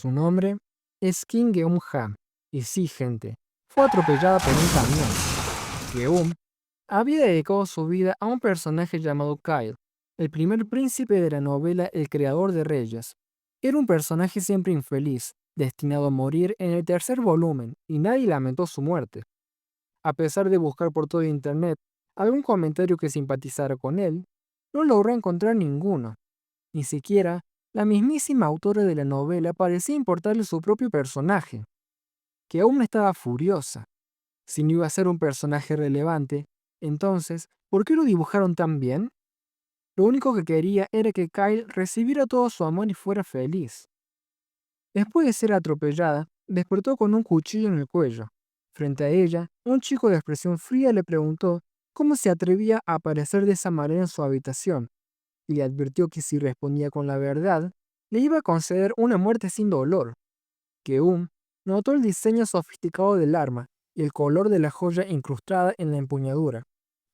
Su nombre es Kim Geum-ha. Y sí, gente, fue atropellada por un camión. Geum había dedicado su vida a un personaje llamado Kyle, el primer príncipe de la novela El creador de reyes. Era un personaje siempre infeliz, destinado a morir en el tercer volumen, y nadie lamentó su muerte. A pesar de buscar por todo internet algún comentario que simpatizara con él, no logró encontrar ninguno. Ni siquiera la mismísima autora de la novela parecía importarle su propio personaje, que aún estaba furiosa. Si no iba a ser un personaje relevante, entonces, ¿por qué lo dibujaron tan bien? Lo único que quería era que Kyle recibiera todo su amor y fuera feliz. Después de ser atropellada, despertó con un cuchillo en el cuello. Frente a ella, un chico de expresión fría le preguntó cómo se atrevía a aparecer de esa manera en su habitación, y le advirtió que si respondía con la verdad, le iba a conceder una muerte sin dolor. Keum notó el diseño sofisticado del arma y el color de la joya incrustada en la empuñadura.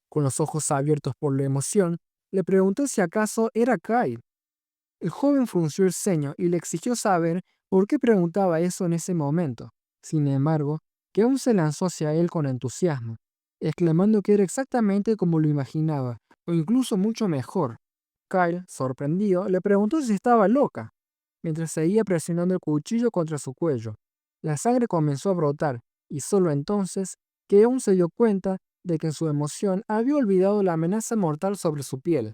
Con los ojos abiertos por la emoción, le preguntó si acaso era Kyle. El joven frunció el ceño y le exigió saber por qué preguntaba eso en ese momento. Sin embargo, Keum se lanzó hacia él con entusiasmo, exclamando que era exactamente como lo imaginaba, o incluso mucho mejor. Kyle, sorprendido, le preguntó si estaba loca, mientras seguía presionando el cuchillo contra su cuello. La sangre comenzó a brotar, y solo entonces Keum se dio cuenta de que en su emoción había olvidado la amenaza mortal sobre su piel.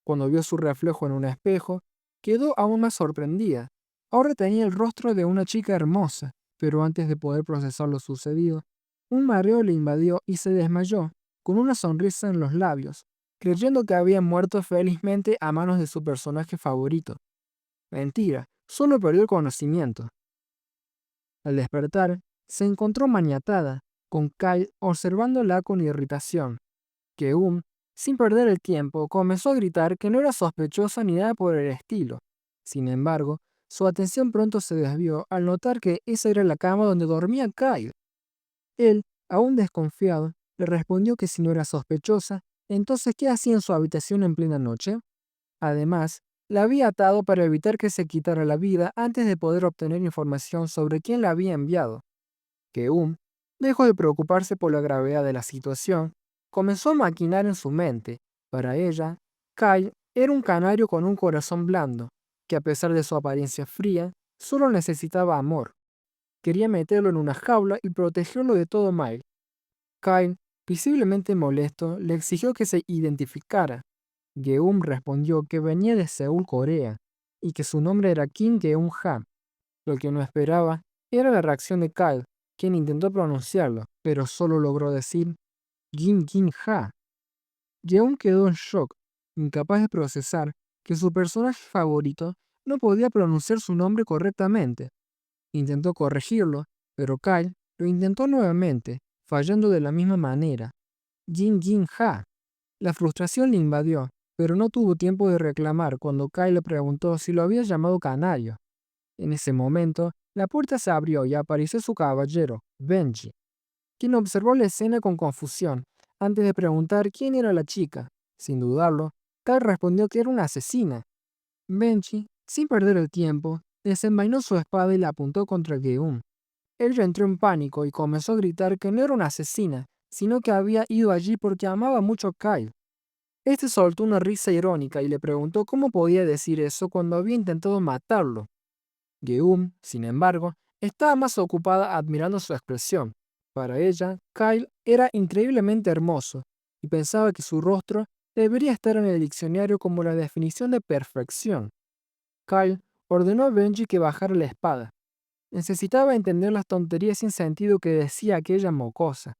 Cuando vio su reflejo en un espejo, quedó aún más sorprendida. Ahora tenía el rostro de una chica hermosa, pero antes de poder procesar lo sucedido, un mareo le invadió y se desmayó, con una sonrisa en los labios, creyendo que había muerto felizmente a manos de su personaje favorito. Mentira, solo perdió el conocimiento. Al despertar, se encontró maniatada, con Kyle observándola con irritación. Keum, sin perder el tiempo, comenzó a gritar que no era sospechosa ni nada por el estilo. Sin embargo, su atención pronto se desvió al notar que esa era la cama donde dormía Kyle. Él, aún desconfiado, le respondió que si no era sospechosa, entonces ¿qué hacía en su habitación en plena noche? Además, la había atado para evitar que se quitara la vida antes de poder obtener información sobre quién la había enviado. Keum dejó de preocuparse por la gravedad de la situación, comenzó a maquinar en su mente. Para ella, Kai era un canario con un corazón blando, que a pesar de su apariencia fría, solo necesitaba amor. Quería meterlo en una jaula y protegerlo de todo mal. Kai, visiblemente molesto, le exigió que se identificara. Geum respondió que venía de Seúl, Corea, y que su nombre era Kim Geum-ha. Lo que no esperaba era la reacción de Kyle, quien intentó pronunciarlo, pero solo logró decir Gin Gin Ha. Yeon quedó en shock, incapaz de procesar que su personaje favorito no podía pronunciar su nombre correctamente. Intentó corregirlo, pero Kyle lo intentó nuevamente, fallando de la misma manera. Jin Jin Ha. La frustración le invadió, pero no tuvo tiempo de reclamar cuando Kyle le preguntó si lo había llamado canario. En ese momento, la puerta se abrió y apareció su caballero, Benji, quien observó la escena con confusión, antes de preguntar quién era la chica. Sin dudarlo, Kyle respondió que era una asesina. Benji, sin perder el tiempo, desenvainó su espada y la apuntó contra Geum. Ella entró en pánico y comenzó a gritar que no era una asesina, sino que había ido allí porque amaba mucho a Kyle. Este soltó una risa irónica y le preguntó cómo podía decir eso cuando había intentado matarlo. Geum, sin embargo, estaba más ocupada admirando su expresión. Para ella, Kyle era increíblemente hermoso, y pensaba que su rostro debería estar en el diccionario como la definición de perfección. Kyle ordenó a Benji que bajara la espada. Necesitaba entender las tonterías sin sentido que decía aquella mocosa.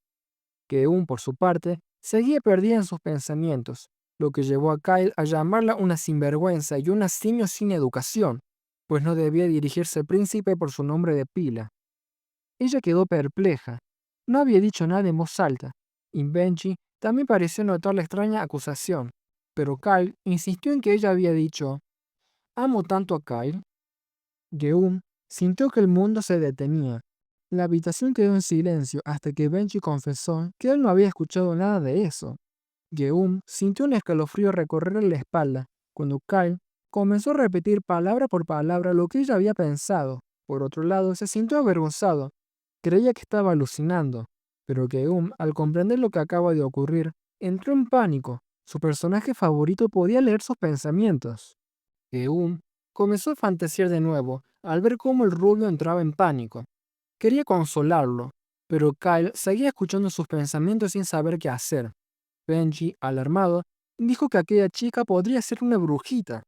Geum, por su parte, seguía perdida en sus pensamientos, lo que llevó a Kyle a llamarla una sinvergüenza y una simio sin educación, pues no debía dirigirse al príncipe por su nombre de pila. Ella quedó perpleja. No había dicho nada en voz alta, y Benji también pareció notar la extraña acusación, pero Kyle insistió en que ella había dicho, «Amo tanto a Kyle». Geum sintió que el mundo se detenía. La habitación quedó en silencio hasta que Benji confesó que él no había escuchado nada de eso. Geum sintió un escalofrío recorrerle la espalda cuando Kyle comenzó a repetir palabra por palabra lo que ella había pensado. por otro lado, se sintió avergonzado. Creía que estaba alucinando, pero Geum, al comprender lo que acaba de ocurrir, entró en pánico. Su personaje favorito podía leer sus pensamientos. Geum comenzó a fantasear de nuevo al ver cómo el rubio entraba en pánico. Quería consolarlo, pero Kyle seguía escuchando sus pensamientos sin saber qué hacer. Benji, alarmado, dijo que aquella chica podría ser una brujita,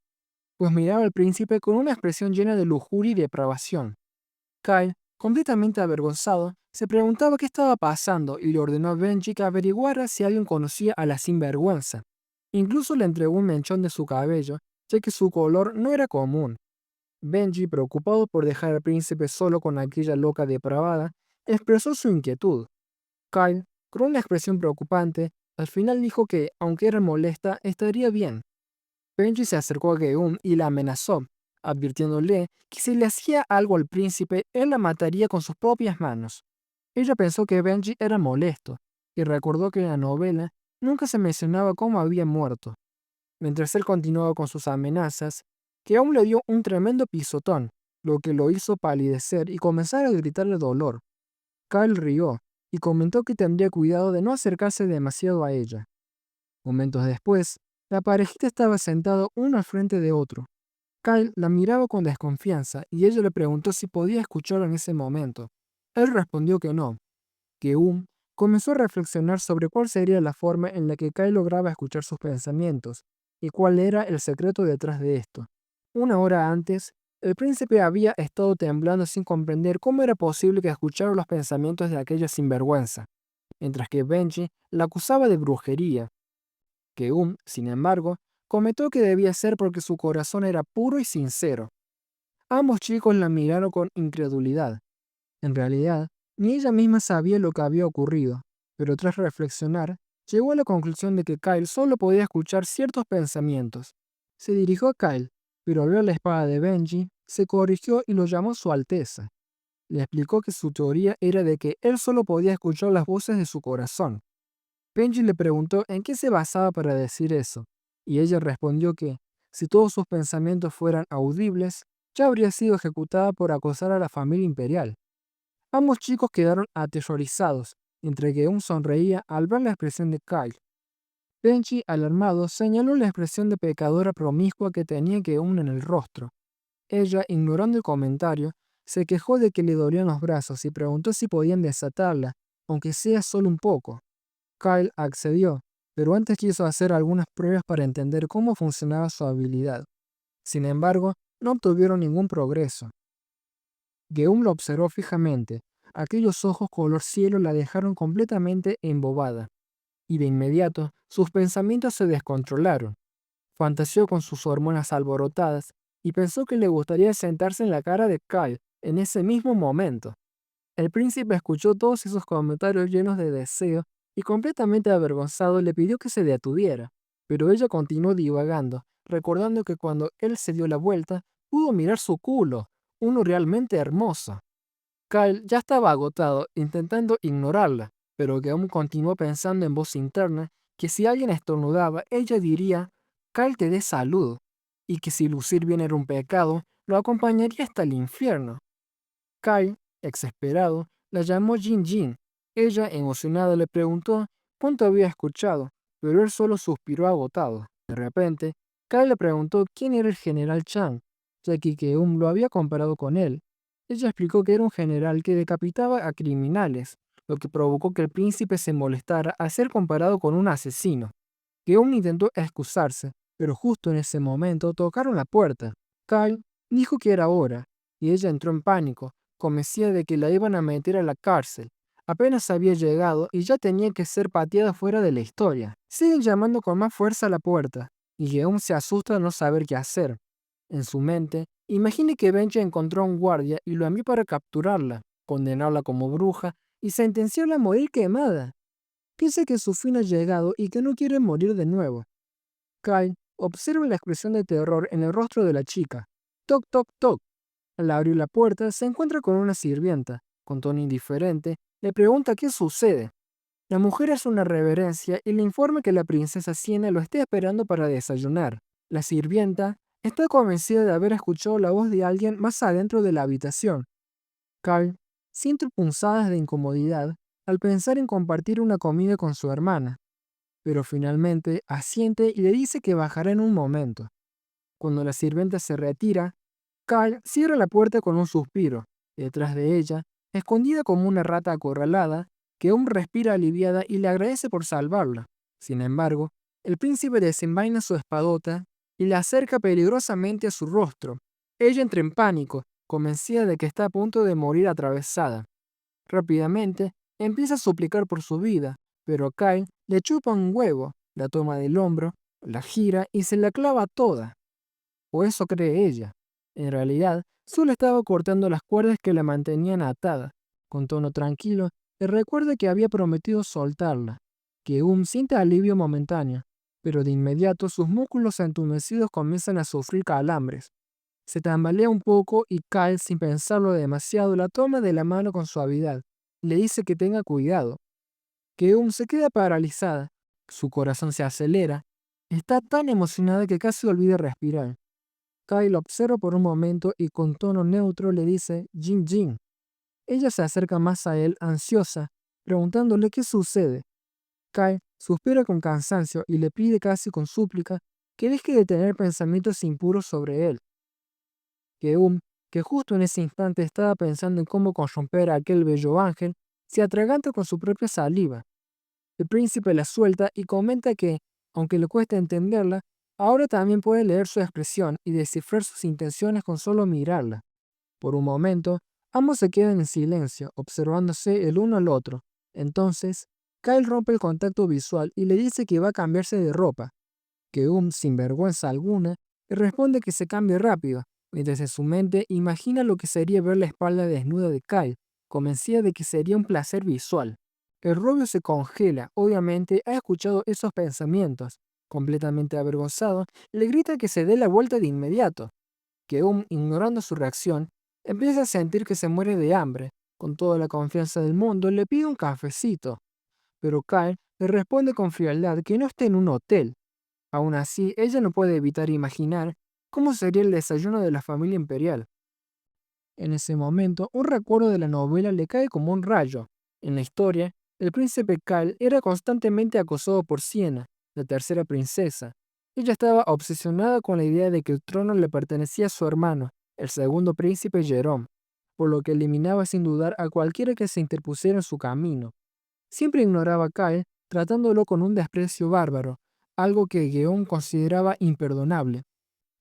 pues miraba al príncipe con una expresión llena de lujuria y depravación. Kyle, completamente avergonzado, se preguntaba qué estaba pasando y le ordenó a Benji que averiguara si alguien conocía a la sinvergüenza. Incluso le entregó un mechón de su cabello, ya que su color no era común. Benji, preocupado por dejar al príncipe solo con aquella loca depravada, expresó su inquietud. Kyle, con una expresión preocupante, al final dijo que, aunque era molesta, estaría bien. Benji se acercó a Geum y la amenazó, advirtiéndole que si le hacía algo al príncipe, él la mataría con sus propias manos. Ella pensó que Benji era molesto, y recordó que en la novela nunca se mencionaba cómo había muerto. Mientras él continuaba con sus amenazas, Geum le dio un tremendo pisotón, lo que lo hizo palidecer y comenzar a gritar de dolor. Kyle rió y comentó que tendría cuidado de no acercarse demasiado a ella. Momentos después, la parejita estaba sentado uno al frente de otro. Kyle la miraba con desconfianza y ella le preguntó si podía escucharlo en ese momento. Él respondió que no. Geum comenzó a reflexionar sobre cuál sería la forma en la que Kyle lograba escuchar sus pensamientos y cuál era el secreto detrás de esto. Una hora antes, el príncipe había estado temblando sin comprender cómo era posible que escuchara los pensamientos de aquella sinvergüenza, mientras que Benji la acusaba de brujería. Geum, sin embargo, comentó que debía ser porque su corazón era puro y sincero. Ambos chicos la miraron con incredulidad. En realidad, ni ella misma sabía lo que había ocurrido, pero tras reflexionar, llegó a la conclusión de que Kyle solo podía escuchar ciertos pensamientos. Se dirigió a Kyle, pero al ver la espada de Benji, se corrigió y lo llamó Su Alteza. Le explicó que su teoría era de que él solo podía escuchar las voces de su corazón. Benji le preguntó en qué se basaba para decir eso, y ella respondió que, si todos sus pensamientos fueran audibles, ya habría sido ejecutada por acosar a la familia imperial. Ambos chicos quedaron aterrorizados, entre que sonreía al ver la expresión de Kyle. Benji, alarmado, señaló la expresión de pecadora promiscua que tenía Geum en el rostro. Ella, ignorando el comentario, se quejó de que le dolían los brazos y preguntó si podían desatarla, aunque sea solo un poco. Kyle accedió, pero antes quiso hacer algunas pruebas para entender cómo funcionaba su habilidad. Sin embargo, no obtuvieron ningún progreso. Geum lo observó fijamente. Aquellos ojos color cielo la dejaron completamente embobada, y de inmediato sus pensamientos se descontrolaron. Fantaseó con sus hormonas alborotadas y pensó que le gustaría sentarse en la cara de Kyle en ese mismo momento. El príncipe escuchó todos esos comentarios llenos de deseo y completamente avergonzado le pidió que se detuviera, pero ella continuó divagando, recordando que cuando él se dio la vuelta, pudo mirar su culo, uno realmente hermoso. Kyle ya estaba agotado, intentando ignorarla, pero que aún continuó pensando en voz interna que si alguien estornudaba, ella diría, Kyle te dé salud, y que si lucir bien era un pecado, lo acompañaría hasta el infierno. Kyle, exasperado, la llamó Jin Jin. Ella, emocionada, le preguntó cuánto había escuchado, pero él solo suspiró agotado. De repente, Kyle le preguntó quién era el general Chang, ya que Keum lo había comparado con él. Ella explicó que era un general que decapitaba a criminales, lo que provocó que el príncipe se molestara al ser comparado con un asesino. Keum intentó excusarse, pero justo en ese momento tocaron la puerta. Kyle dijo que era hora, y ella entró en pánico, convencida de que la iban a meter a la cárcel. Apenas había llegado y ya tenía que ser pateada fuera de la historia. Siguen llamando con más fuerza a la puerta, y Geum se asusta al no saber qué hacer. En su mente, imagine que Benji encontró a un guardia y lo envió para capturarla, condenarla como bruja y sentenciarla a morir quemada. Piensa que su fin ha llegado y que no quiere morir de nuevo. Kyle observa la expresión de terror en el rostro de la chica. Toc, toc, toc. Al abrir la puerta, se encuentra con una sirvienta. Con tono indiferente, le pregunta qué sucede. La mujer hace una reverencia y le informa que la princesa Siena lo está esperando para desayunar. La sirvienta está convencida de haber escuchado la voz de alguien más adentro de la habitación, Kyle siente punzadas de incomodidad al pensar en compartir una comida con su hermana, pero finalmente asiente y le dice que bajará en un momento. Cuando la sirvienta se retira, Kyle cierra la puerta con un suspiro. Detrás de ella, escondida como una rata acorralada, que aún respira aliviada y le agradece por salvarla. Sin embargo, el príncipe desenvaina su espadota y la acerca peligrosamente a su rostro. Ella entra en pánico, convencida de que está a punto de morir atravesada. Rápidamente, empieza a suplicar por su vida, pero Kyle le chupa un huevo, la toma del hombro, la gira y se la clava toda. O eso cree ella. En realidad, solo estaba cortando las cuerdas que la mantenían atada. Con tono tranquilo, le recuerda que había prometido soltarla, que siente alivio momentáneo, pero de inmediato sus músculos entumecidos comienzan a sufrir calambres. Se tambalea un poco y Kyle, sin pensarlo demasiado, la toma de la mano con suavidad. Le dice que tenga cuidado. Que se queda paralizada. Su corazón se acelera. Está tan emocionada que casi olvida respirar. Kyle observa por un momento y con tono neutro le dice Jin Jin. Ella se acerca más a él, ansiosa, preguntándole qué sucede. Kyle suspira con cansancio y le pide casi con súplica que deje de tener pensamientos impuros sobre él. Que que justo en ese instante estaba pensando en cómo corromper a aquel bello ángel, se atraganta con su propia saliva. El príncipe la suelta y comenta que, aunque le cuesta entenderla, ahora también puede leer su expresión y descifrar sus intenciones con solo mirarla. Por un momento, ambos se quedan en silencio, observándose el uno al otro. Entonces, Kyle rompe el contacto visual y le dice que va a cambiarse de ropa. Que sin vergüenza alguna, le responde que se cambie rápido, mientras en su mente imagina lo que sería ver la espalda desnuda de Kyle, convencida de que sería un placer visual. El rubio se congela, obviamente ha escuchado esos pensamientos. Completamente avergonzado, le grita que se dé la vuelta de inmediato. Que ignorando su reacción, empieza a sentir que se muere de hambre. Con toda la confianza del mundo, le pide un cafecito. Pero Kyle le responde con frialdad que no está en un hotel. Aún así, ella no puede evitar imaginar cómo sería el desayuno de la familia imperial. En ese momento, un recuerdo de la novela le cae como un rayo. En la historia, el príncipe Kyle era constantemente acosado por Siena, la tercera princesa. Ella estaba obsesionada con la idea de que el trono le pertenecía a su hermano, el segundo príncipe Jerome, por lo que eliminaba sin dudar a cualquiera que se interpusiera en su camino. Siempre ignoraba a Kyle, tratándolo con un desprecio bárbaro, algo que Geon consideraba imperdonable.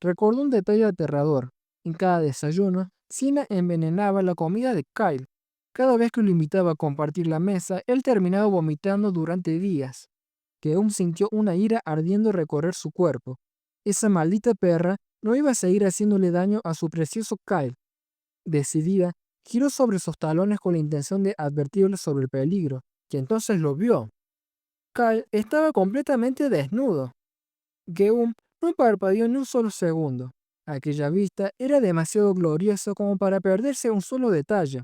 Recordó un detalle aterrador. En cada desayuno, Siena envenenaba la comida de Kyle. Cada vez que lo invitaba a compartir la mesa, él terminaba vomitando durante días. Geon sintió una ira ardiendo recorrer su cuerpo. Esa maldita perra no iba a seguir haciéndole daño a su precioso Kyle. Decidida, giró sobre sus talones con la intención de advertirle sobre el peligro, que entonces lo vio. Kyle estaba completamente desnudo. Geum no parpadeó ni un solo segundo. Aquella vista era demasiado gloriosa como para perderse un solo detalle.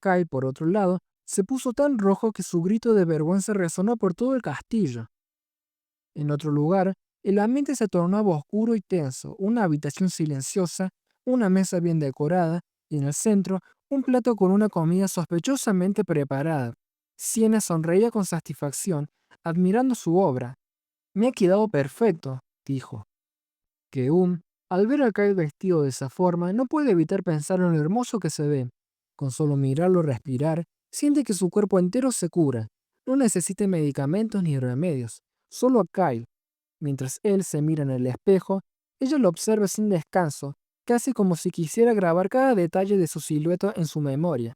Kyle, por otro lado, se puso tan rojo que su grito de vergüenza resonó por todo el castillo. En otro lugar, el ambiente se tornaba oscuro y tenso, una habitación silenciosa, una mesa bien decorada, y en el centro, un plato con una comida sospechosamente preparada. Siena sonreía con satisfacción, admirando su obra. Me ha quedado perfecto, dijo. Que al ver a Kyle vestido de esa forma, no puede evitar pensar en lo hermoso que se ve. Con solo mirarlo respirar, siente que su cuerpo entero se cura. No necesita medicamentos ni remedios, solo a Kyle. Mientras él se mira en el espejo, ella lo observa sin descanso, casi como si quisiera grabar cada detalle de su silueta en su memoria.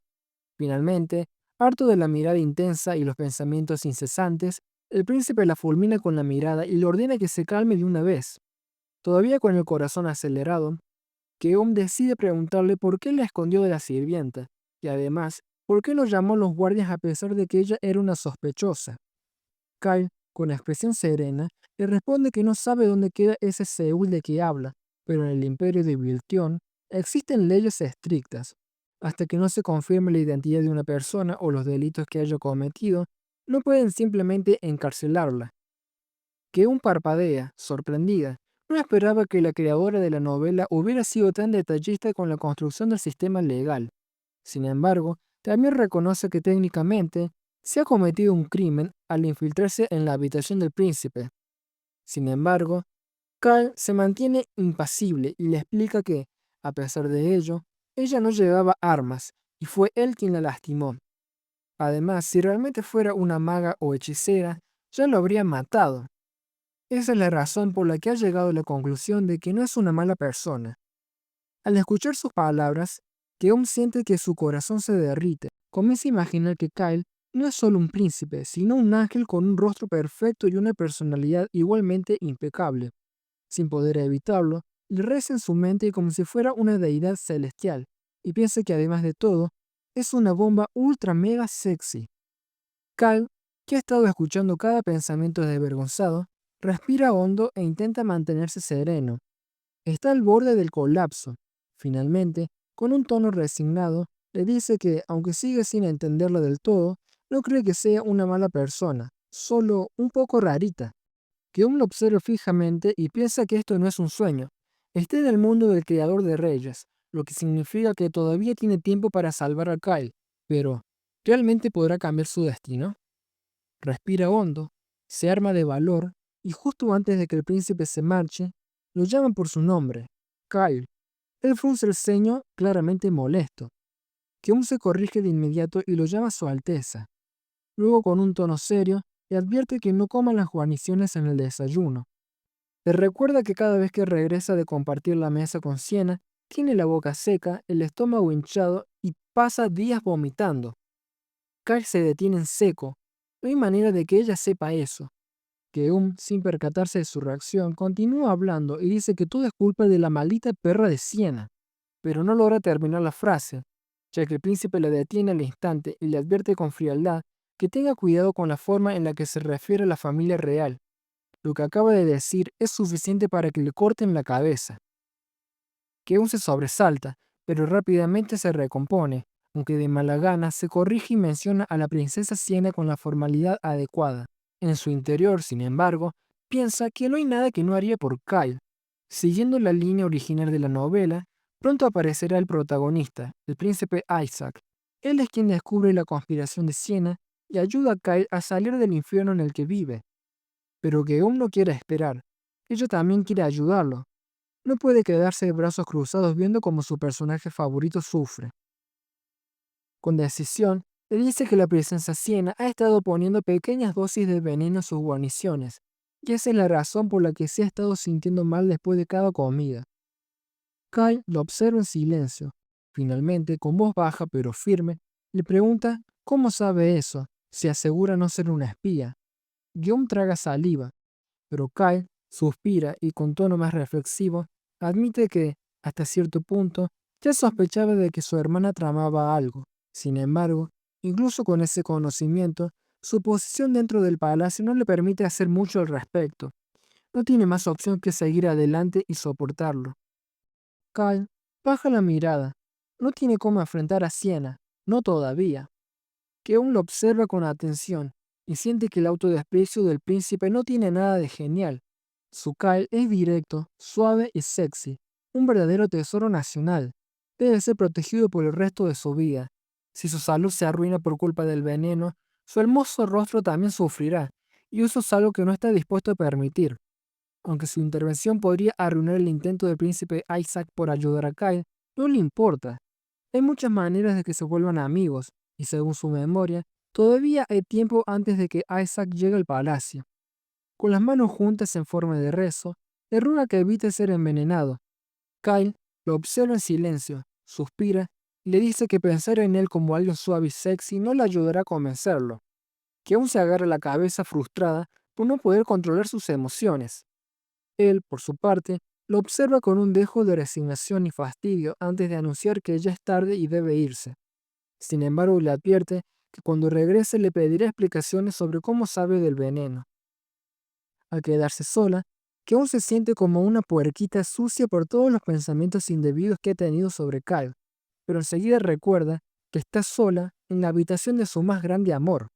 Finalmente, harto de la mirada intensa y los pensamientos incesantes, el príncipe la fulmina con la mirada y le ordena que se calme de una vez. Todavía con el corazón acelerado, Keum decide preguntarle por qué la escondió de la sirvienta, y además, por qué lo llamó a los guardias a pesar de que ella era una sospechosa. Kyle, con expresión serena, le responde que no sabe dónde queda ese Seúl de que habla, pero en el imperio de Biltion existen leyes estrictas. Hasta que no se confirme la identidad de una persona o los delitos que haya cometido, no pueden simplemente encarcelarla. Que parpadea, sorprendida. No esperaba que la creadora de la novela hubiera sido tan detallista con la construcción del sistema legal. Sin embargo, también reconoce que técnicamente se ha cometido un crimen al infiltrarse en la habitación del príncipe. Sin embargo, Kyle se mantiene impasible y le explica que, a pesar de ello, ella no llevaba armas y fue él quien la lastimó. Además, si realmente fuera una maga o hechicera, ya lo habría matado. Esa es la razón por la que ha llegado a la conclusión de que no es una mala persona. Al escuchar sus palabras, Keum siente que su corazón se derrite. Comienza a imaginar que Kyle no es solo un príncipe, sino un ángel con un rostro perfecto y una personalidad igualmente impecable. Sin poder evitarlo, le reza en su mente como si fuera una deidad celestial, y piensa que además de todo, es una bomba ultra mega sexy. Kyle, que ha estado escuchando cada pensamiento desvergonzado, respira hondo e intenta mantenerse sereno. Está al borde del colapso. Finalmente, con un tono resignado, le dice que, aunque sigue sin entenderlo del todo, no cree que sea una mala persona, solo un poco rarita. Keum lo observa fijamente y piensa que esto no es un sueño. Está en el mundo del creador de reyes, lo que significa que todavía tiene tiempo para salvar a Kyle, pero ¿realmente podrá cambiar su destino? Respira hondo, se arma de valor y justo antes de que el príncipe se marche, lo llaman por su nombre, Kyle. Él frunce el ceño claramente molesto. Keum se corrige de inmediato y lo llama Su Alteza. Luego con un tono serio le advierte que no coma las guarniciones en el desayuno. Le recuerda que cada vez que regresa de compartir la mesa con Siena, tiene la boca seca, el estómago hinchado y pasa días vomitando. Kyle se detiene en seco. No hay manera de que ella sepa eso. Keum, sin percatarse de su reacción, continúa hablando y dice que todo es culpa de la maldita perra de Siena, pero no logra terminar la frase, ya que el príncipe la detiene al instante y le advierte con frialdad que tenga cuidado con la forma en la que se refiere a la familia real. Lo que acaba de decir es suficiente para que le corten la cabeza. Keun se sobresalta, pero rápidamente se recompone, aunque de mala gana se corrige y menciona a la princesa Siena con la formalidad adecuada. En su interior, sin embargo, piensa que no hay nada que no haría por Kyle. Siguiendo la línea original de la novela, pronto aparecerá el protagonista, el príncipe Isaac. Él es quien descubre la conspiración de Siena y ayuda a Kyle a salir del infierno en el que vive. Pero Keun no quiere esperar. Ella también quiere ayudarlo. No puede quedarse de brazos cruzados viendo cómo su personaje favorito sufre. Con decisión, le dice que la princesa Siena ha estado poniendo pequeñas dosis de veneno en sus guarniciones, y esa es la razón por la que se ha estado sintiendo mal después de cada comida. Kyle lo observa en silencio. Finalmente, con voz baja pero firme, le pregunta cómo sabe eso. Se asegura no ser una espía. Guión traga saliva, pero Kyle suspira y con tono más reflexivo admite que, hasta cierto punto, ya sospechaba de que su hermana tramaba algo. Sin embargo, incluso con ese conocimiento, su posición dentro del palacio no le permite hacer mucho al respecto. No tiene más opción que seguir adelante y soportarlo. Kyle baja la mirada. No tiene cómo enfrentar a Siena, no todavía, que aún lo observa con atención y siente que el autodesprecio del príncipe no tiene nada de genial. Su Kyle es directo, suave y sexy, un verdadero tesoro nacional. Debe ser protegido por el resto de su vida. Si su salud se arruina por culpa del veneno, su hermoso rostro también sufrirá, y eso es algo que no está dispuesto a permitir. Aunque su intervención podría arruinar el intento del príncipe Isaac por ayudar a Kyle, no le importa. Hay muchas maneras de que se vuelvan amigos, y según su memoria, todavía hay tiempo antes de que Isaac llegue al palacio. Con las manos juntas en forma de rezo, le ruega que evite ser envenenado. Kyle lo observa en silencio, suspira y le dice que pensar en él como alguien suave y sexy no le ayudará a convencerlo, que aún se agarra la cabeza frustrada por no poder controlar sus emociones. Él, por su parte, lo observa con un dejo de resignación y fastidio antes de anunciar que ya es tarde y debe irse. Sin embargo, le advierte que cuando regrese le pedirá explicaciones sobre cómo sabe del veneno. Al quedarse sola, que aún se siente como una puerquita sucia por todos los pensamientos indebidos que ha tenido sobre Kyle, pero enseguida recuerda que está sola en la habitación de su más grande amor.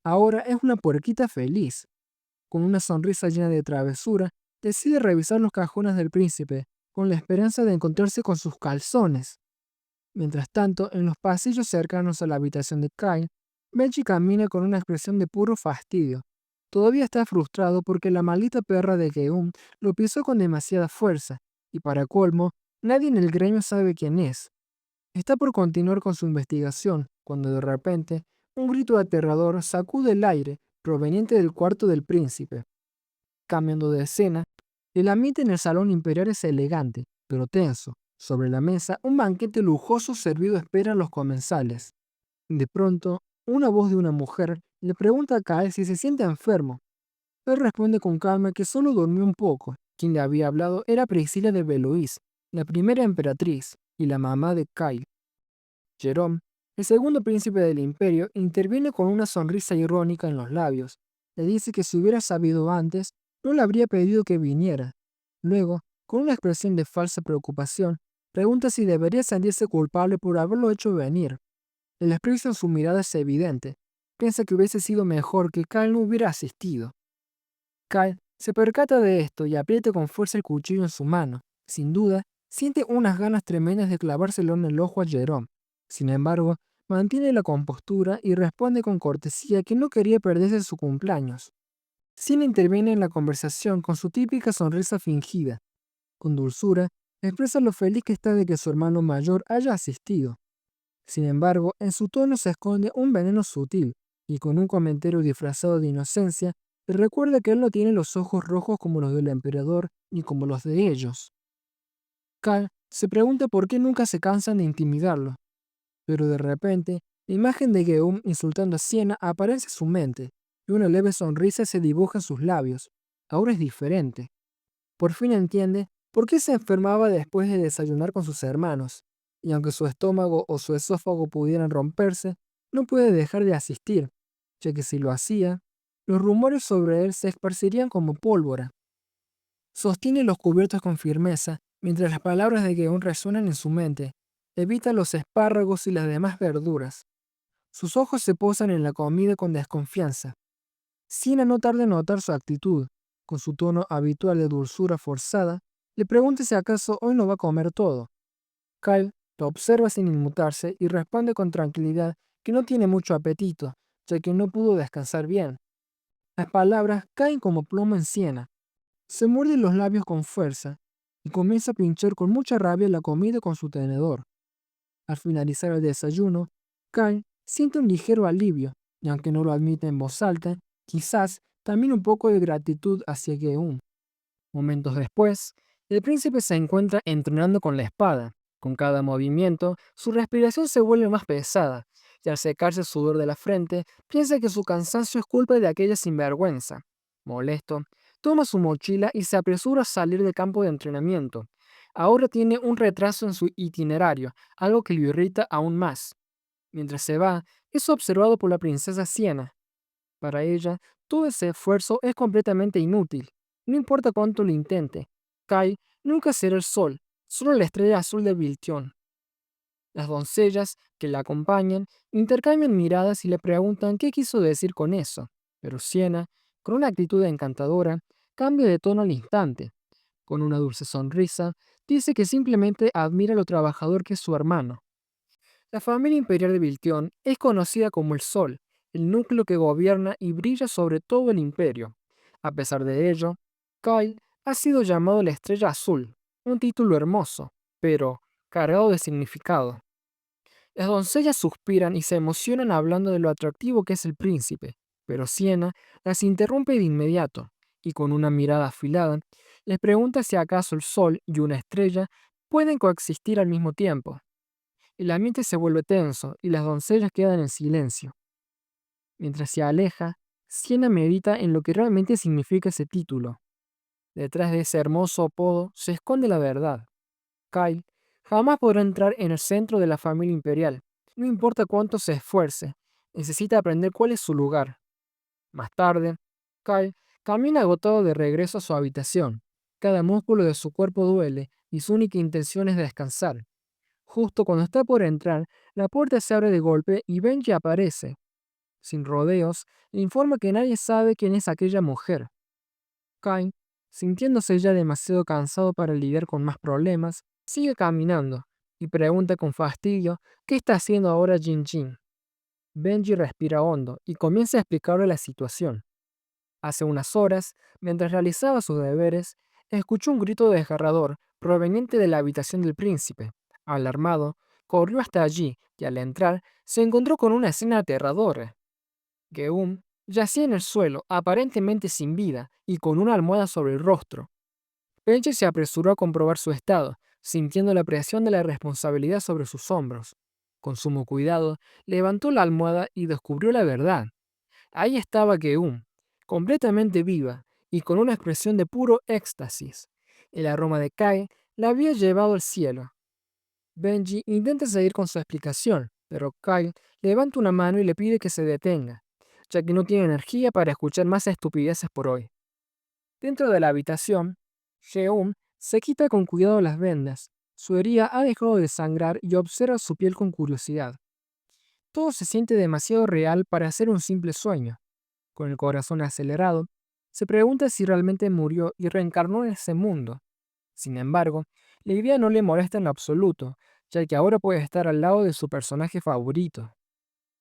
Ahora es una puerquita feliz. Con una sonrisa llena de travesura, decide revisar los cajones del príncipe, con la esperanza de encontrarse con sus calzones. Mientras tanto, en los pasillos cercanos a la habitación de Kyle, Benji camina con una expresión de puro fastidio. Todavía está frustrado porque la maldita perra de Geum lo pisó con demasiada fuerza, y para colmo, nadie en el gremio sabe quién es. Está por continuar con su investigación, cuando de repente, un grito aterrador sacude el aire, proveniente del cuarto del príncipe. Cambiando de escena, el ambiente en el salón imperial es elegante, pero tenso. Sobre la mesa, un banquete lujoso servido espera a los comensales. De pronto, una voz de una mujer le pregunta a Kael si se siente enfermo. Él responde con calma que solo durmió un poco. Quien le había hablado era Priscila de Belois, la primera emperatriz y la mamá de Kyle. Jerome, el segundo príncipe del imperio, interviene con una sonrisa irónica en los labios. Le dice que si hubiera sabido antes, no le habría pedido que viniera. Luego, con una expresión de falsa preocupación, pregunta si debería sentirse culpable por haberlo hecho venir. El desprecio en su mirada es evidente. Piensa que hubiese sido mejor que Kyle no hubiera asistido. Kyle se percata de esto y aprieta con fuerza el cuchillo en su mano. Sin duda, siente unas ganas tremendas de clavárselo en el ojo a Jerome. Sin embargo, mantiene la compostura y responde con cortesía que no quería perderse su cumpleaños. Sin interviene en la conversación con su típica sonrisa fingida. Con dulzura, expresa lo feliz que está de que su hermano mayor haya asistido. Sin embargo, en su tono se esconde un veneno sutil, y con un comentario disfrazado de inocencia, le recuerda que él no tiene los ojos rojos como los del emperador ni como los de ellos. Cal se pregunta por qué nunca se cansan de intimidarlo, pero de repente, la imagen de Geum insultando a Siena aparece en su mente, y una leve sonrisa se dibuja en sus labios. Ahora es diferente. Por fin entiende por qué se enfermaba después de desayunar con sus hermanos, y aunque su estómago o su esófago pudieran romperse, no puede dejar de asistir, ya que si lo hacía, los rumores sobre él se esparcirían como pólvora. Sostiene los cubiertos con firmeza, mientras las palabras de Geon resuenan en su mente. Evita los espárragos y las demás verduras. Sus ojos se posan en la comida con desconfianza. Siena no tarda en notar su actitud. Con su tono habitual de dulzura forzada, le pregunta si acaso hoy no va a comer todo. Kyle lo observa sin inmutarse y responde con tranquilidad que no tiene mucho apetito, ya que no pudo descansar bien. Las palabras caen como plomo en Siena. Se muerde los labios con fuerza y comienza a pinchar con mucha rabia la comida con su tenedor. Al finalizar el desayuno, Kyle siente un ligero alivio, y aunque no lo admite en voz alta, quizás también un poco de gratitud hacia Geun. Momentos después, el príncipe se encuentra entrenando con la espada. Con cada movimiento, su respiración se vuelve más pesada, y al secarse el sudor de la frente, piensa que su cansancio es culpa de aquella sinvergüenza. Molesto, toma su mochila y se apresura a salir del campo de entrenamiento. Ahora tiene un retraso en su itinerario, algo que lo irrita aún más. Mientras se va, es observado por la princesa Siena. Para ella, todo ese esfuerzo es completamente inútil. No importa cuánto lo intente. Kai nunca será el sol, solo la estrella azul de Viltion. Las doncellas que la acompañan intercambian miradas y le preguntan qué quiso decir con eso. Pero Siena, con una actitud encantadora, cambia de tono al instante. Con una dulce sonrisa, dice que simplemente admira lo trabajador que es su hermano. La familia imperial de Viltion es conocida como el Sol, el núcleo que gobierna y brilla sobre todo el imperio. A pesar de ello, Kyle ha sido llamado la Estrella Azul, un título hermoso, pero cargado de significado. Las doncellas suspiran y se emocionan hablando de lo atractivo que es el príncipe, pero Siena las interrumpe de inmediato, y con una mirada afilada, les pregunta si acaso el Sol y una estrella pueden coexistir al mismo tiempo. El ambiente se vuelve tenso y las doncellas quedan en silencio. Mientras se aleja, Siena medita en lo que realmente significa ese título. Detrás de ese hermoso apodo se esconde la verdad. Kyle jamás podrá entrar en el centro de la familia imperial. No importa cuánto se esfuerce, necesita aprender cuál es su lugar. Más tarde, Kyle camina agotado de regreso a su habitación. Cada músculo de su cuerpo duele y su única intención es descansar. Justo cuando está por entrar, la puerta se abre de golpe y Benji aparece. Sin rodeos, le informa que nadie sabe quién es aquella mujer. Kai, sintiéndose ya demasiado cansado para lidiar con más problemas, sigue caminando, y pregunta con fastidio qué está haciendo ahora Jin Jin. Benji respira hondo y comienza a explicarle la situación. Hace unas horas, mientras realizaba sus deberes, escuchó un grito desgarrador proveniente de la habitación del príncipe. Alarmado, corrió hasta allí y al entrar se encontró con una escena aterradora. Geum yacía en el suelo, aparentemente sin vida y con una almohada sobre el rostro. Benji se apresuró a comprobar su estado, sintiendo la presión de la responsabilidad sobre sus hombros. Con sumo cuidado, levantó la almohada y descubrió la verdad. Ahí estaba Geum, completamente viva y con una expresión de puro éxtasis. El aroma de Kai la había llevado al cielo. Benji intenta seguir con su explicación, pero Kai levanta una mano y le pide que se detenga, ya que no tiene energía para escuchar más estupideces por hoy. Dentro de la habitación, Geum se quita con cuidado las vendas. Su herida ha dejado de sangrar y observa su piel con curiosidad. Todo se siente demasiado real para ser un simple sueño. Con el corazón acelerado, se pregunta si realmente murió y reencarnó en ese mundo. Sin embargo, la idea no le molesta en lo absoluto, ya que ahora puede estar al lado de su personaje favorito.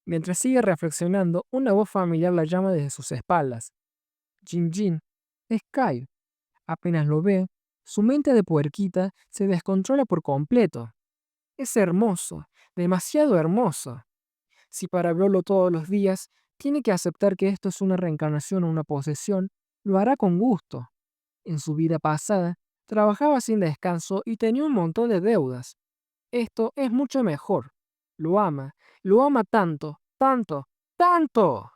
Mientras sigue reflexionando, una voz familiar la llama desde sus espaldas. Jin Jin, es Kai. Apenas lo ve, su mente de puerquita se descontrola por completo. Es hermoso, demasiado hermoso. Si para verlo todos los días tiene que aceptar que esto es una reencarnación o una posesión, lo hará con gusto. En su vida pasada, trabajaba sin descanso y tenía un montón de deudas. Esto es mucho mejor. Lo ama tanto, tanto, tanto.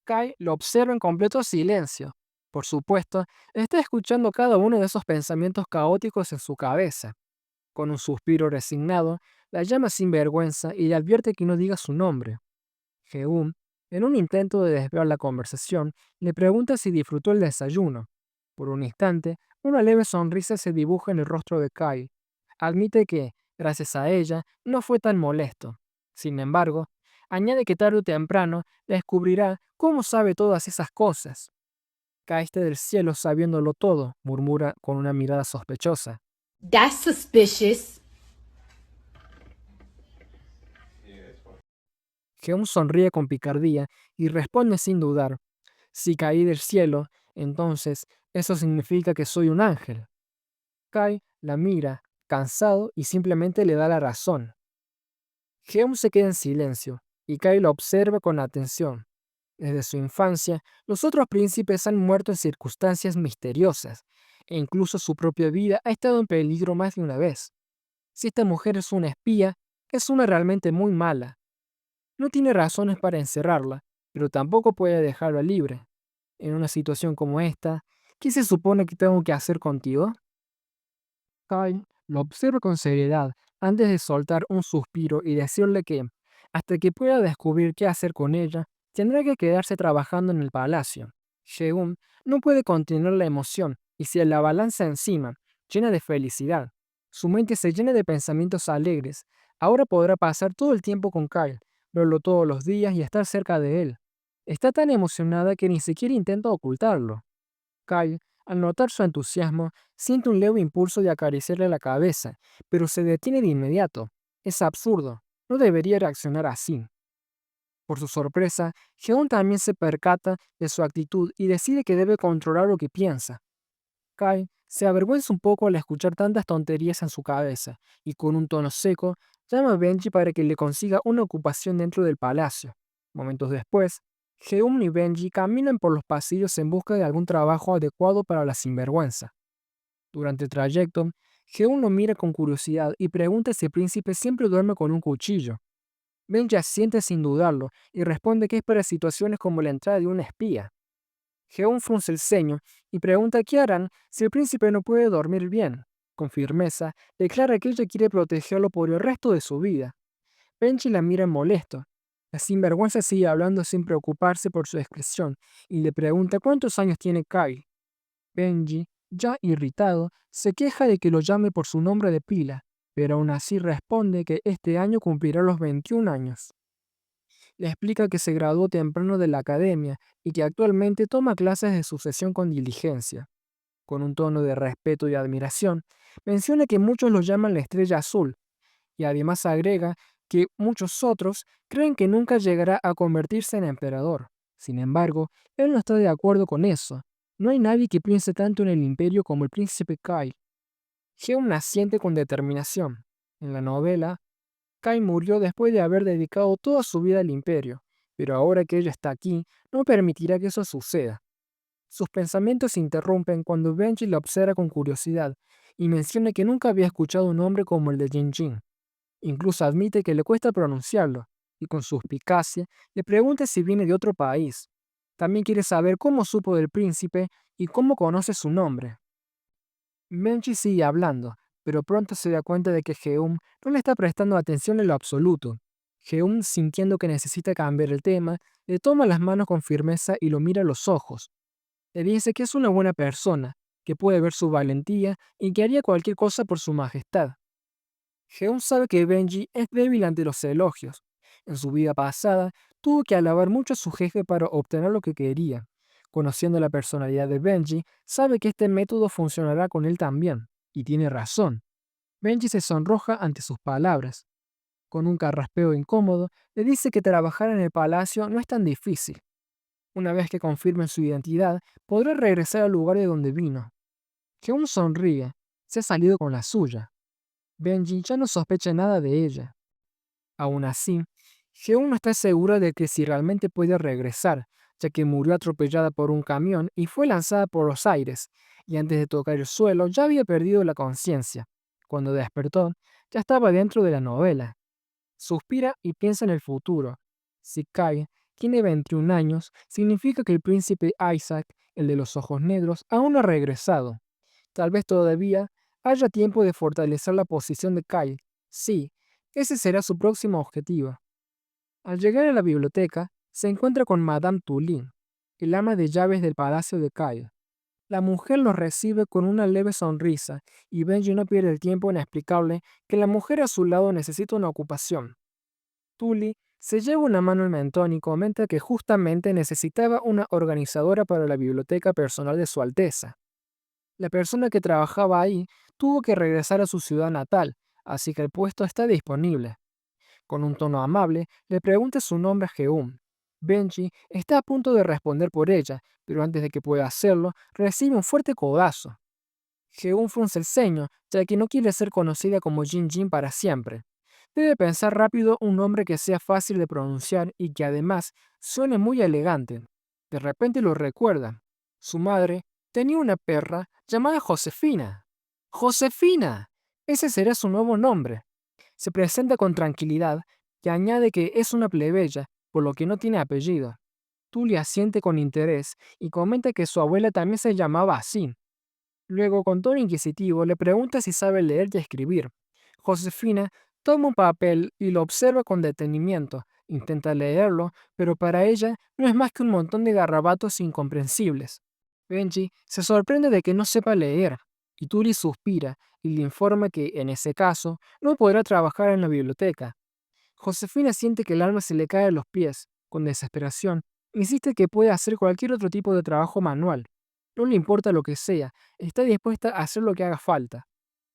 Kai lo observa en completo silencio. Por supuesto, está escuchando cada uno de esos pensamientos caóticos en su cabeza. Con un suspiro resignado, la llama sin vergüenza y le advierte que no diga su nombre. Geum, en un intento de desviar la conversación, le pregunta si disfrutó el desayuno. Por un instante, una leve sonrisa se dibuja en el rostro de Kai. Admite que, gracias a ella, no fue tan molesto. Sin embargo, añade que tarde o temprano descubrirá cómo sabe todas esas cosas. Caíste del cielo sabiéndolo todo, murmura con una mirada sospechosa. That's suspicious. Geum sonríe con picardía y responde sin dudar. Si caí del cielo, entonces eso significa que soy un ángel. Kai la mira, cansado, y simplemente le da la razón. Geum se queda en silencio, y Kai lo observa con atención. Desde su infancia, los otros príncipes han muerto en circunstancias misteriosas, e incluso su propia vida ha estado en peligro más de una vez. Si esta mujer es una espía, es una realmente muy mala. No tiene razones para encerrarla, pero tampoco puede dejarla libre. En una situación como esta, ¿qué se supone que tengo que hacer contigo? Kyle lo observa con seriedad antes de soltar un suspiro y decirle que, hasta que pueda descubrir qué hacer con ella, tendrá que quedarse trabajando en el palacio. Shegun no puede contener la emoción y se la balanza encima, llena de felicidad. Su mente se llena de pensamientos alegres. Ahora podrá pasar todo el tiempo con Kyle, verlo todos los días y estar cerca de él. Está tan emocionada que ni siquiera intenta ocultarlo. Kyle, al notar su entusiasmo, siente un leve impulso de acariciarle la cabeza, pero se detiene de inmediato. Es absurdo. No debería reaccionar así. Por su sorpresa, Geon también se percata de su actitud y decide que debe controlar lo que piensa. Kai se avergüenza un poco al escuchar tantas tonterías en su cabeza y con un tono seco llama a Benji para que le consiga una ocupación dentro del palacio. Momentos después, Geum y Benji caminan por los pasillos en busca de algún trabajo adecuado para la sinvergüenza. Durante el trayecto, Geum lo mira con curiosidad y pregunta si el príncipe siempre duerme con un cuchillo. Benji asiente sin dudarlo y responde que es para situaciones como la entrada de una espía. Geun frunce el ceño y pregunta qué harán si el príncipe no puede dormir bien. Con firmeza, declara que ella quiere protegerlo por el resto de su vida. Benji la mira molesto. La sinvergüenza sigue hablando sin preocuparse por su expresión y le pregunta cuántos años tiene Kyle. Benji, ya irritado, se queja de que lo llame por su nombre de pila, pero aún así responde que este año cumplirá los 21 años. Le explica que se graduó temprano de la academia y que actualmente toma clases de sucesión con diligencia. Con un tono de respeto y admiración, menciona que muchos lo llaman la estrella azul, y además agrega que muchos otros creen que nunca llegará a convertirse en emperador. Sin embargo, él no está de acuerdo con eso. No hay nadie que piense tanto en el imperio como el príncipe Kai. Geum asiente con determinación. En la novela, Kai murió después de haber dedicado toda su vida al imperio, pero ahora que ella está aquí, no permitirá que eso suceda. Sus pensamientos se interrumpen cuando Benji la observa con curiosidad y menciona que nunca había escuchado un nombre como el de Jin Jin. Incluso admite que le cuesta pronunciarlo, y con suspicacia le pregunta si viene de otro país. También quiere saber cómo supo del príncipe y cómo conoce su nombre. Benji sigue hablando, pero pronto se da cuenta de que Geum no le está prestando atención en lo absoluto. Geum, sintiendo que necesita cambiar el tema, le toma las manos con firmeza y lo mira a los ojos. Le dice que es una buena persona, que puede ver su valentía y que haría cualquier cosa por su majestad. Geum sabe que Benji es débil ante los elogios. En su vida pasada, tuvo que alabar mucho a su jefe para obtener lo que quería. Conociendo la personalidad de Benji, sabe que este método funcionará con él también, y tiene razón. Benji se sonroja ante sus palabras. Con un carraspeo incómodo, le dice que trabajar en el palacio no es tan difícil. Una vez que confirmen su identidad, podrá regresar al lugar de donde vino. Geum sonríe, se ha salido con la suya. Benji ya no sospecha nada de ella. Aún así, Geun no está segura de que si realmente puede regresar, ya que murió atropellada por un camión y fue lanzada por los aires, y antes de tocar el suelo ya había perdido la conciencia. Cuando despertó, ya estaba dentro de la novela. Suspira y piensa en el futuro. Si Kai tiene 21 años, significa que el príncipe Isaac, el de los ojos negros, aún no ha regresado. Tal vez todavía haya tiempo de fortalecer la posición de Kai. Sí, ese será su próximo objetivo. Al llegar a la biblioteca, se encuentra con Madame Tulin, el ama de llaves del palacio de Kai. La mujer los recibe con una leve sonrisa y Benji no pierde el tiempo en explicarle que la mujer a su lado necesita una ocupación. Tully se lleva una mano al mentón y comenta que justamente necesitaba una organizadora para la biblioteca personal de Su Alteza. La persona que trabajaba ahí tuvo que regresar a su ciudad natal, así que el puesto está disponible. Con un tono amable, le pregunta su nombre a Geum. Benji está a punto de responder por ella, pero antes de que pueda hacerlo, recibe un fuerte codazo. Geum frunce el ceño, ya que no quiere ser conocida como Jin Jin para siempre. Debe pensar rápido un nombre que sea fácil de pronunciar y que además suene muy elegante. De repente lo recuerda. Su madre tenía una perra llamada Josefina. ¡Josefina! Ese será su nuevo nombre. Se presenta con tranquilidad y añade que es una plebeya, por lo que no tiene apellido. Tully asiente con interés y comenta que su abuela también se llamaba así. Luego, con tono inquisitivo, le pregunta si sabe leer y escribir. Josefina toma un papel y lo observa con detenimiento. Intenta leerlo, pero para ella no es más que un montón de garrabatos incomprensibles. Benji se sorprende de que no sepa leer, y Turi suspira y le informa que, en ese caso, no podrá trabajar en la biblioteca. Josefina siente que el alma se le cae a los pies. Con desesperación, insiste que puede hacer cualquier otro tipo de trabajo manual. No le importa lo que sea, está dispuesta a hacer lo que haga falta.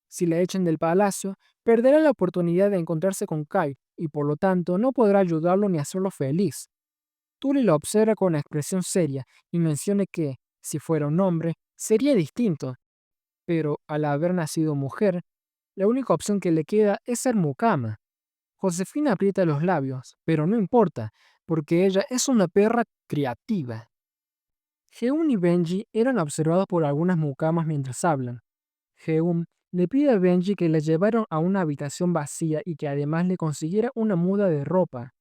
Si la echan del palacio, perderá la oportunidad de encontrarse con Kai y por lo tanto no podrá ayudarlo ni hacerlo feliz. Tully lo observa con expresión seria y menciona que, si fuera un hombre, sería distinto, pero al haber nacido mujer, la única opción que le queda es ser mucama. Josefina aprieta los labios, pero no importa, porque ella es una perra creativa. Geum y Benji eran observados por algunas mucamas mientras hablan. Geum le pide a Benji que la llevaran a una habitación vacía y que además le consiguiera una muda de ropa.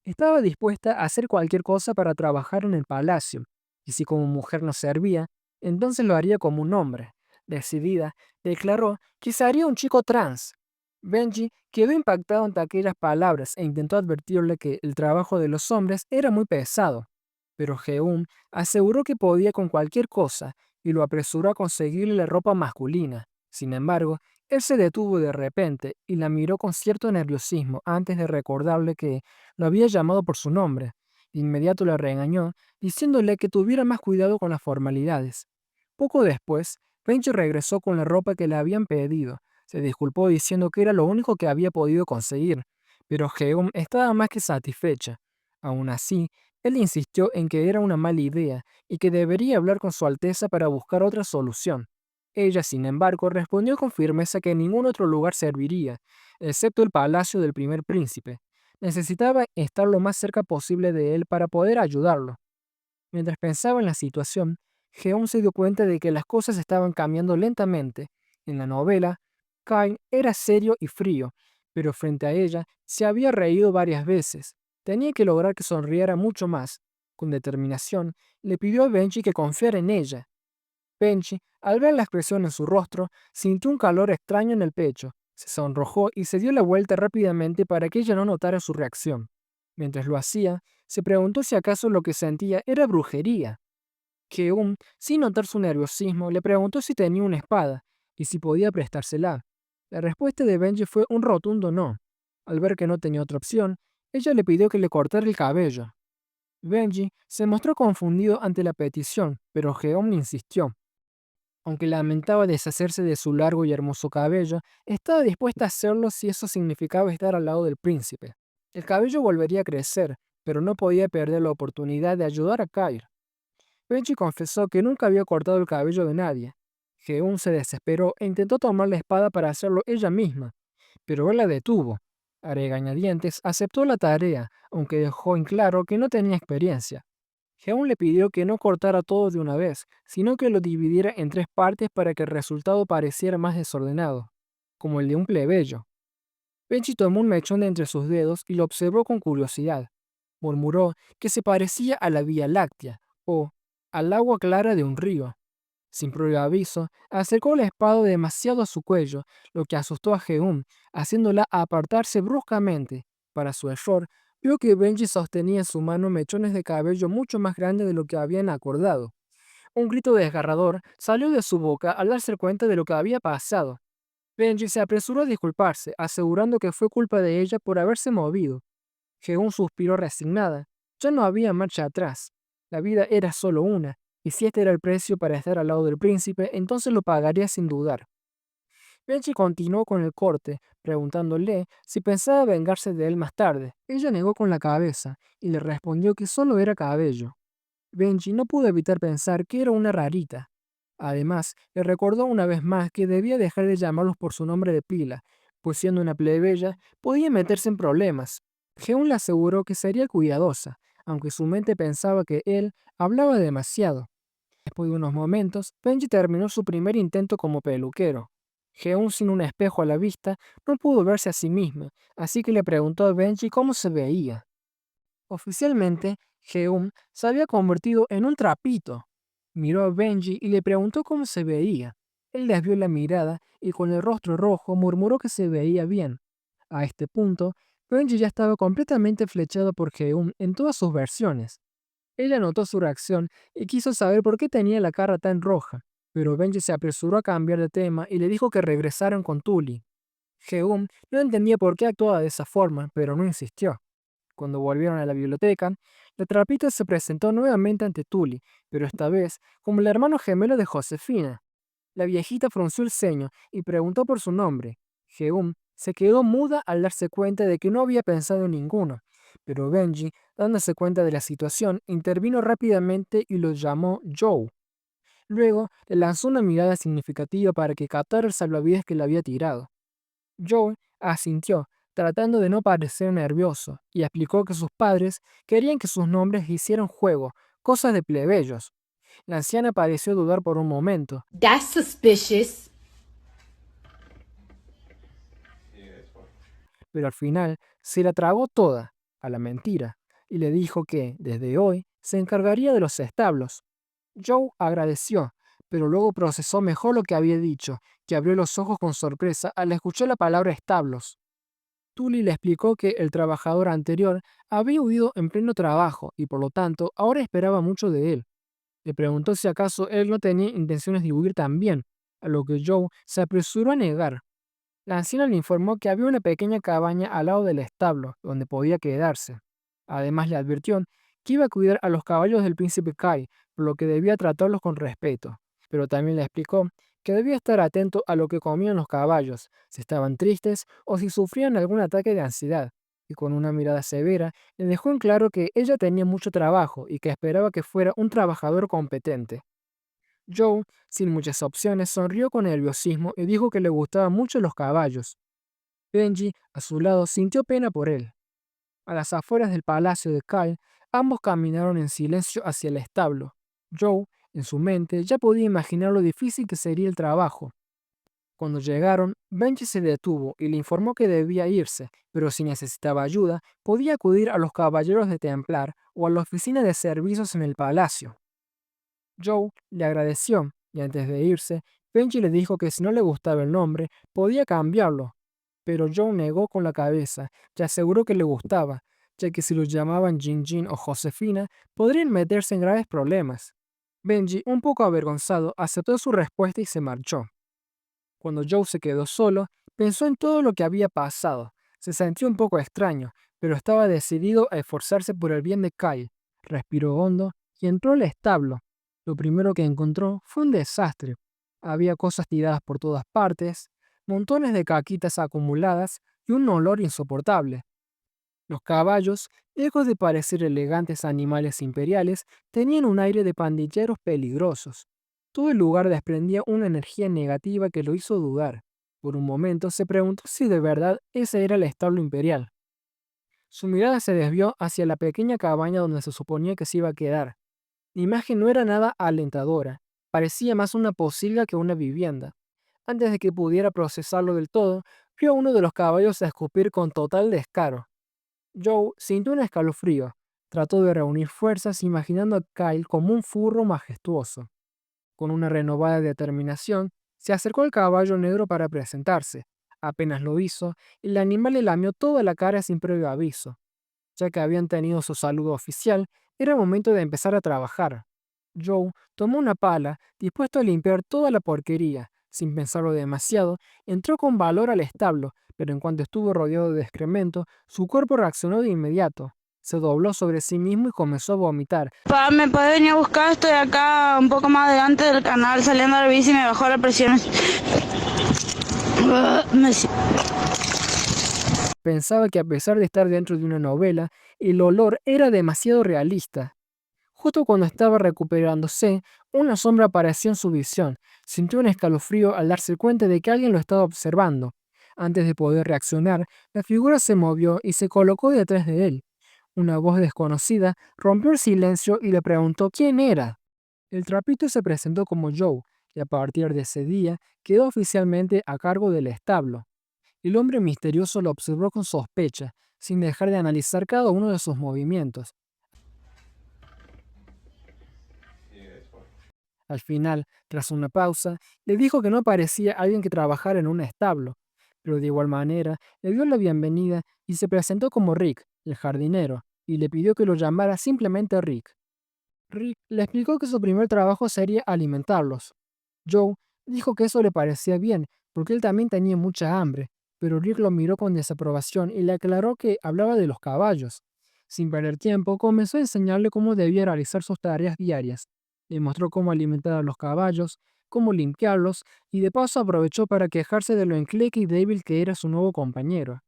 Estaba dispuesta a hacer cualquier cosa para trabajar en el palacio, y si como mujer no servía, entonces lo haría como un hombre. Decidida, declaró que se haría un chico trans. Benji quedó impactado ante aquellas palabras e intentó advertirle que el trabajo de los hombres era muy pesado. Pero Geum aseguró que podía con cualquier cosa y lo apresuró a conseguirle la ropa masculina. Sin embargo, él se detuvo de repente y la miró con cierto nerviosismo antes de recordarle que lo había llamado por su nombre. De inmediato la regañó, diciéndole que tuviera más cuidado con las formalidades. Poco después, Benji regresó con la ropa que le habían pedido. Se disculpó diciendo que era lo único que había podido conseguir, pero Geum estaba más que satisfecha. Aún así, él insistió en que era una mala idea y que debería hablar con su Alteza para buscar otra solución. Ella, sin embargo, respondió con firmeza que ningún otro lugar serviría, excepto el palacio del primer príncipe. Necesitaba estar lo más cerca posible de él para poder ayudarlo. Mientras pensaba en la situación, Geon se dio cuenta de que las cosas estaban cambiando lentamente. En la novela, Kain era serio y frío, pero frente a ella se había reído varias veces. Tenía que lograr que sonriera mucho más. Con determinación, le pidió a Benji que confiara en ella. Benji, al ver la expresión en su rostro, sintió un calor extraño en el pecho, se sonrojó y se dio la vuelta rápidamente para que ella no notara su reacción. Mientras lo hacía, se preguntó si acaso lo que sentía era brujería. Keum, sin notar su nerviosismo, le preguntó si tenía una espada y si podía prestársela. La respuesta de Benji fue un rotundo no. Al ver que no tenía otra opción, ella le pidió que le cortara el cabello. Benji se mostró confundido ante la petición, pero Geom insistió. Aunque lamentaba deshacerse de su largo y hermoso cabello, estaba dispuesta a hacerlo si eso significaba estar al lado del príncipe. El cabello volvería a crecer, pero no podía perder la oportunidad de ayudar a Kair. Benji confesó que nunca había cortado el cabello de nadie. Geun se desesperó e intentó tomar la espada para hacerlo ella misma, pero él la detuvo. A regañadientes aceptó la tarea, aunque dejó en claro que no tenía experiencia. Geun le pidió que no cortara todo de una vez, sino que lo dividiera en 3 partes para que el resultado pareciera más desordenado, como el de un plebeyo. Benji tomó un mechón de entre sus dedos y lo observó con curiosidad. Murmuró que se parecía a la Vía Láctea, o al agua clara de un río. Sin previo aviso, acercó la espada demasiado a su cuello, lo que asustó a Geun, haciéndola apartarse bruscamente. Para su error, vio que Benji sostenía en su mano mechones de cabello mucho más grandes de lo que habían acordado. Un grito desgarrador salió de su boca al darse cuenta de lo que había pasado. Benji se apresuró a disculparse, asegurando que fue culpa de ella por haberse movido. Geun suspiró resignada. Ya no había marcha atrás. La vida era solo una, y si este era el precio para estar al lado del príncipe, entonces lo pagaría sin dudar. Benji continuó con el corte, preguntándole si pensaba vengarse de él más tarde. Ella negó con la cabeza, y le respondió que solo era cabello. Benji no pudo evitar pensar que era una rarita. Además, le recordó una vez más que debía dejar de llamarlos por su nombre de pila, pues siendo una plebeya, podía meterse en problemas. Geun le aseguró que sería cuidadosa, aunque su mente pensaba que él hablaba demasiado. Después de unos momentos, Benji terminó su primer intento como peluquero. Geun, sin un espejo a la vista, no pudo verse a sí misma, así que le preguntó a Benji cómo se veía. Oficialmente, Geum se había convertido en un trapito. Miró a Benji y le preguntó cómo se veía. Él desvió la mirada y con el rostro rojo murmuró que se veía bien. A este punto, Benji ya estaba completamente flechado por Geum en todas sus versiones. Ella notó su reacción y quiso saber por qué tenía la cara tan roja, pero Benji se apresuró a cambiar de tema y le dijo que regresaran con Tully. Geum no entendía por qué actuaba de esa forma, pero no insistió. Cuando volvieron a la biblioteca, la trapita se presentó nuevamente ante Tully, pero esta vez como el hermano gemelo de Josefina. La viejita frunció el ceño y preguntó por su nombre. Geum se quedó muda al darse cuenta de que no había pensado en ninguno, pero Benji, dándose cuenta de la situación, intervino rápidamente y lo llamó Joe. Luego le lanzó una mirada significativa para que captara el salvavidas que le había tirado. Joe asintió, tratando de no parecer nervioso, y explicó que sus padres querían que sus nombres hicieran juego, cosas de plebeyos. La anciana pareció dudar por un momento, That's suspicious. pero al final se la tragó toda, a la mentira, y le dijo que, desde hoy, se encargaría de los establos. Joe agradeció, pero luego procesó mejor lo que había dicho, que abrió los ojos con sorpresa al escuchar la palabra establos. Tully le explicó que el trabajador anterior había huido en pleno trabajo y por lo tanto ahora esperaba mucho de él. Le preguntó si acaso él no tenía intenciones de huir también, a lo que Joe se apresuró a negar. La anciana le informó que había una pequeña cabaña al lado del establo donde podía quedarse. Además le advirtió que iba a cuidar a los caballos del príncipe Kai, por lo que debía tratarlos con respeto. Pero también le explicó que debía estar atento a lo que comían los caballos, si estaban tristes o si sufrían algún ataque de ansiedad, y con una mirada severa le dejó en claro que ella tenía mucho trabajo y que esperaba que fuera un trabajador competente. Joe, sin muchas opciones, sonrió con nerviosismo y dijo que le gustaban mucho los caballos. Benji, a su lado, sintió pena por él. A las afueras del palacio de Kyle, ambos caminaron en silencio hacia el establo. Joe, en su mente, ya podía imaginar lo difícil que sería el trabajo. Cuando llegaron, Benji se detuvo y le informó que debía irse, pero si necesitaba ayuda, podía acudir a los caballeros de Templar o a la oficina de servicios en el palacio. Joe le agradeció y antes de irse, Benji le dijo que si no le gustaba el nombre, podía cambiarlo, pero Joe negó con la cabeza y aseguró que le gustaba, ya que si lo llamaban Jin o Josefina, podrían meterse en graves problemas. Benji, un poco avergonzado, aceptó su respuesta y se marchó. Cuando Joe se quedó solo, pensó en todo lo que había pasado. Se sintió un poco extraño, pero estaba decidido a esforzarse por el bien de Kyle. Respiró hondo y entró al establo. Lo primero que encontró fue un desastre. Había cosas tiradas por todas partes, montones de caquitas acumuladas y un olor insoportable. Los caballos, lejos de parecer elegantes animales imperiales, tenían un aire de pandilleros peligrosos. Todo el lugar desprendía una energía negativa que lo hizo dudar. Por un momento se preguntó si de verdad ese era el establo imperial. Su mirada se desvió hacia la pequeña cabaña donde se suponía que se iba a quedar. La imagen no era nada alentadora, parecía más una posilga que una vivienda. Antes de que pudiera procesarlo del todo, vio a uno de los caballos escupir con total descaro. Joe sintió un escalofrío. Trató de reunir fuerzas imaginando a Kyle como un furro majestuoso. Con una renovada determinación, se acercó al caballo negro para presentarse. Apenas lo hizo, el animal le lamió toda la cara sin previo aviso. Ya que habían tenido su saludo oficial, era momento de empezar a trabajar. Joe tomó una pala, dispuesto a limpiar toda la porquería. Sin pensarlo demasiado, entró con valor al establo, pero en cuanto estuvo rodeado de excremento, su cuerpo reaccionó de inmediato. Se dobló sobre sí mismo y comenzó a vomitar. Pa, ¿me puede venir a buscar? Estoy acá un poco más adelante del canal saliendo a la bici y me bajó la presión. Me Pensaba que a pesar de estar dentro de una novela, el olor era demasiado realista. Justo cuando estaba recuperándose, una sombra apareció en su visión. Sintió un escalofrío al darse cuenta de que alguien lo estaba observando. Antes de poder reaccionar, la figura se movió y se colocó detrás de él. Una voz desconocida rompió el silencio y le preguntó quién era. El trapito se presentó como Joe, y a partir de ese día quedó oficialmente a cargo del establo. El hombre misterioso lo observó con sospecha, sin dejar de analizar cada uno de sus movimientos. Al final, tras una pausa, le dijo que no parecía alguien que trabajara en un establo, pero de igual manera le dio la bienvenida y se presentó como Rick, el jardinero, y le pidió que lo llamara simplemente Rick. Rick le explicó que su primer trabajo sería alimentarlos. Joe dijo que eso le parecía bien, porque él también tenía mucha hambre, pero Rick lo miró con desaprobación y le aclaró que hablaba de los caballos. Sin perder tiempo, comenzó a enseñarle cómo debía realizar sus tareas diarias. Le mostró cómo alimentar a los caballos, cómo limpiarlos, y de paso aprovechó para quejarse de lo enclenque y débil que era su nuevo compañero.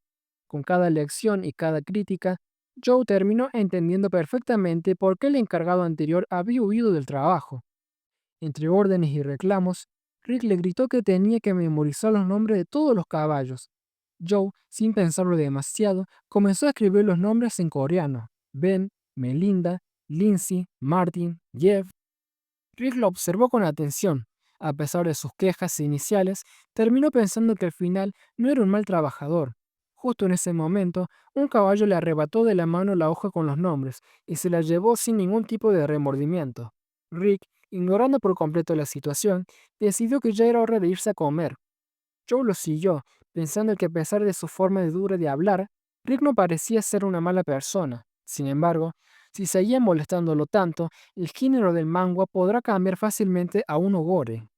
Con cada lección y cada crítica, Joe terminó entendiendo perfectamente por qué el encargado anterior había huido del trabajo. Entre órdenes y reclamos, Rick le gritó que tenía que memorizar los nombres de todos los caballos. Joe, sin pensarlo demasiado, comenzó a escribir los nombres en coreano: Ben, Melinda, Lindsay, Martin, Jeff. Rick lo observó con atención. A pesar de sus quejas iniciales, terminó pensando que al final no era un mal trabajador. Justo en ese momento, un caballo le arrebató de la mano la hoja con los nombres y se la llevó sin ningún tipo de remordimiento. Rick, ignorando por completo la situación, decidió que ya era hora de irse a comer. Joe lo siguió, pensando que a pesar de su forma de dura de hablar, Rick no parecía ser una mala persona. Sin embargo, si seguía molestándolo tanto, el género del manga podrá cambiar fácilmente a un gore.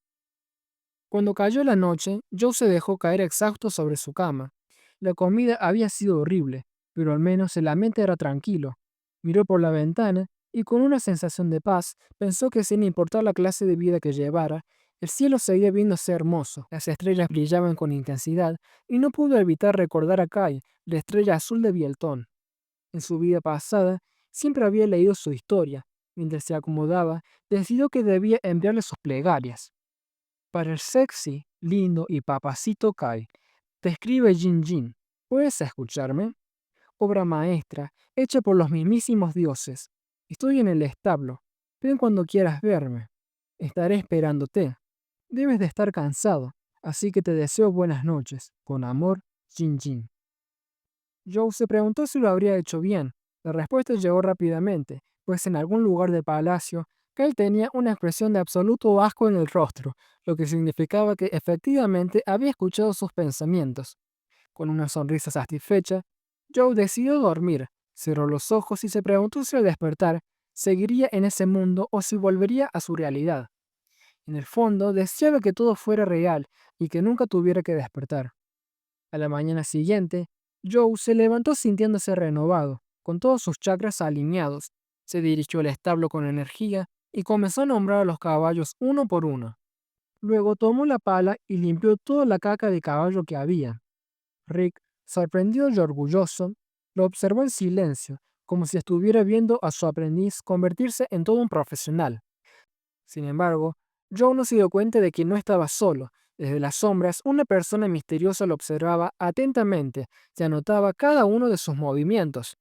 Cuando cayó la noche, Joe se dejó caer exhausto sobre su cama. La comida había sido horrible, pero al menos el ambiente era tranquilo. Miró por la ventana y con una sensación de paz pensó que sin importar la clase de vida que llevara, El cielo seguía viéndose hermoso, las estrellas brillaban con intensidad y no pudo evitar recordar a Kai, la estrella azul de Bielton. En su vida pasada, siempre había leído su historia. Mientras se acomodaba, decidió que debía enviarle sus plegarias. Para el sexy, lindo y papacito Kai, te escribe Jin Jin. ¿Puedes escucharme? Obra maestra, hecha por los mismísimos dioses. Estoy en el establo. Ven cuando quieras verme. Estaré esperándote. Debes de estar cansado, así que te deseo buenas noches. Con amor, Jin Jin. Joe se preguntó si lo habría hecho bien. La respuesta llegó rápidamente, pues en algún lugar del palacio, Kyle tenía una expresión de absoluto asco en el rostro, lo que significaba que efectivamente había escuchado sus pensamientos. Con una sonrisa satisfecha, Joe decidió dormir, cerró los ojos y se preguntó si al despertar seguiría en ese mundo o si volvería a su realidad. En el fondo, deseaba que todo fuera real y que nunca tuviera que despertar. A la mañana siguiente, Joe se levantó sintiéndose renovado, con todos sus chakras alineados. Se dirigió al establo con energía y comenzó a nombrar a los caballos uno por uno. Luego tomó la pala y limpió toda la caca de caballo que había. Rick, sorprendido y orgulloso, lo observó en silencio, como si estuviera viendo a su aprendiz convertirse en todo un profesional. Sin embargo, Joe no se dio cuenta de que no estaba solo. Desde las sombras, una persona misteriosa lo observaba atentamente y anotaba cada uno de sus movimientos.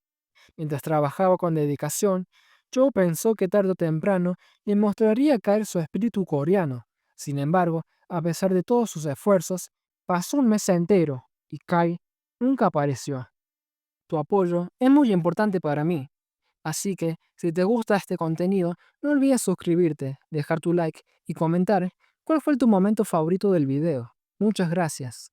Mientras trabajaba con dedicación, Joe pensó que tarde o temprano le mostraría caer su espíritu coreano. Sin embargo, a pesar de todos sus esfuerzos, pasó un mes entero y Kai nunca apareció. Tu apoyo es muy importante para mí, así que si te gusta este contenido, no olvides suscribirte, dejar tu like y comentar cuál fue tu momento favorito del video. Muchas gracias.